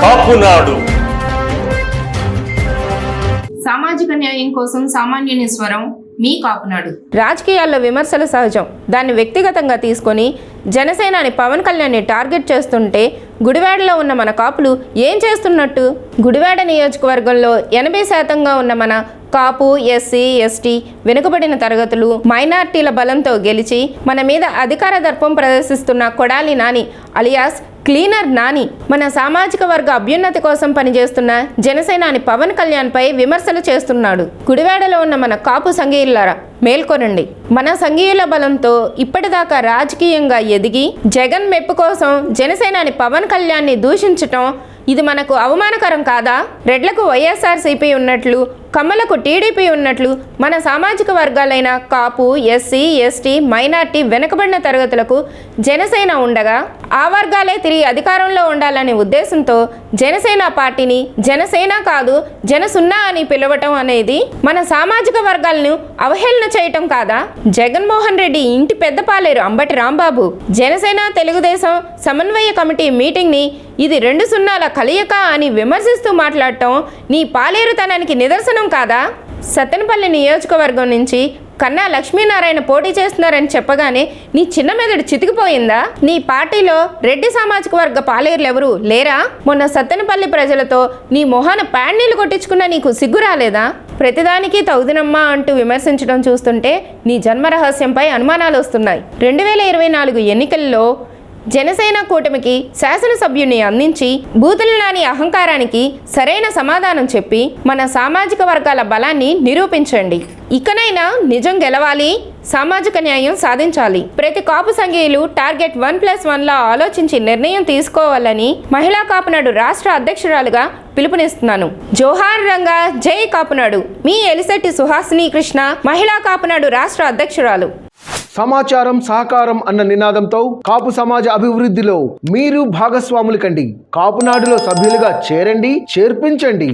కాపునాడు. సామాజిక న్యాయం కోసం సామాన్యుని స్వరం మీ కాపునాడు. రాజకీయాల్లో విమర్శలు సహజం. దాన్ని వ్యక్తిగతంగా తీసుకొని జనసేనాని పవన్ కళ్యాణ్ని టార్గెట్ చేస్తుంటే గుడివాడలో ఉన్న మన కాపులు ఏం చేస్తున్నట్టు? గుడివాడ నియోజకవర్గంలో 80% ఉన్న మన కాపు, ఎస్సీ, ఎస్టీ, వెనుకబడిన తరగతులు, మైనార్టీల బలంతో గెలిచి మన మీద అధికార దర్పం ప్రదర్శిస్తున్న కొడాలి నాని అలియాస్ క్లీనర్ నాని మన సామాజిక వర్గ అభ్యున్నతి కోసం పనిచేస్తున్న జనసేనాని పవన్ కళ్యాణ్ పై విమర్శలు చేస్తున్నాడు. గుడివాడలో ఉన్న మన కాపు సంఘీయులారా మేల్కొనండి. మన సంఘీయుల బలంతో ఇప్పటిదాకా రాజకీయంగా ఎదిగి జగన్ మెప్పు కోసం జనసేనాని పవన్ కళ్యాణ్ని దూషించటం ఇది మనకు అవమానకరం కాదా? రెడ్లకు వైఎస్ఆర్సీపీ ఉన్నట్లు, కమ్మలకు టీడీపీ ఉన్నట్లు మన సామాజిక వర్గాలైన కాపు, ఎస్సీ, ఎస్టీ, మైనార్టీ, వెనుకబడిన తరగతులకు జనసేన ఉండగా ఆ వర్గాలే తిరిగి అధికారంలో ఉండాలనే ఉద్దేశంతో జనసేన పార్టీని జనసేన కాదు జనసున్నా అని పిలవటం అనేది మన సామాజిక వర్గాలను అవహేళన చేయటం కాదా? జగన్మోహన్ రెడ్డి ఇంటి పెద్ద పాలేరు అంబటి రాంబాబు జనసేన తెలుగుదేశం సమన్వయ కమిటీ మీటింగ్ని ఇది 2 సున్నాల కలయిక అని విమర్శిస్తూ మాట్లాడటం నీ పాలేరుతనానికి నిదర్శనం కాదా? సత్తెనపల్లి నియోజకవర్గం నుంచి కన్నా లక్ష్మీనారాయణ పోటీ చేస్తున్నారని చెప్పగానే నీ చిన్న మెదడు చితికిపోయిందా? నీ పార్టీలో రెడ్డి సామాజిక వర్గ పాలేరులు ఎవరు లేరా? మొన్న సత్తెనపల్లి ప్రజలతో నీ మొహాన ప్యాడ్నీళ్లు కొట్టించుకున్నా నీకు సిగ్గు రాలేదా? ప్రతిదానికి తగుదినమ్మా అంటూ విమర్శించడం చూస్తుంటే నీ జన్మ రహస్యంపై అనుమానాలు వస్తున్నాయి. 2024 ఎన్నికల్లో జనసేన కూటమికి శాసనసభ్యుని అందించి బూతుల నాని అహంకారానికి సరైన సమాధానం చెప్పి మన సామాజిక వర్గాల బలాన్ని నిరూపించండి. ఇకనైనా నిజం గెలవాలి, సామాజిక న్యాయం సాధించాలి. ప్రతి కాపు సంఘీయులు టార్గెట్ 1+1లా ఆలోచించి నిర్ణయం తీసుకోవాలని మహిళా కాపునాడు రాష్ట్ర అధ్యక్షురాలుగా పిలుపునిస్తున్నాను. జోహార్ రంగా, జై కాపునాడు. మీ ఎలిశెట్టి సుహాసిని కృష్ణ, మహిళా కాపునాడు రాష్ట్ర అధ్యక్షురాలు. సమాచారం సహకారం అన్న నినాదంతో కాపు సమాజ అభివృద్ధిలో మీరు భాగస్వాములు కండి. కాపునాడులో సభ్యులుగా చేరండి, చేర్పించండి.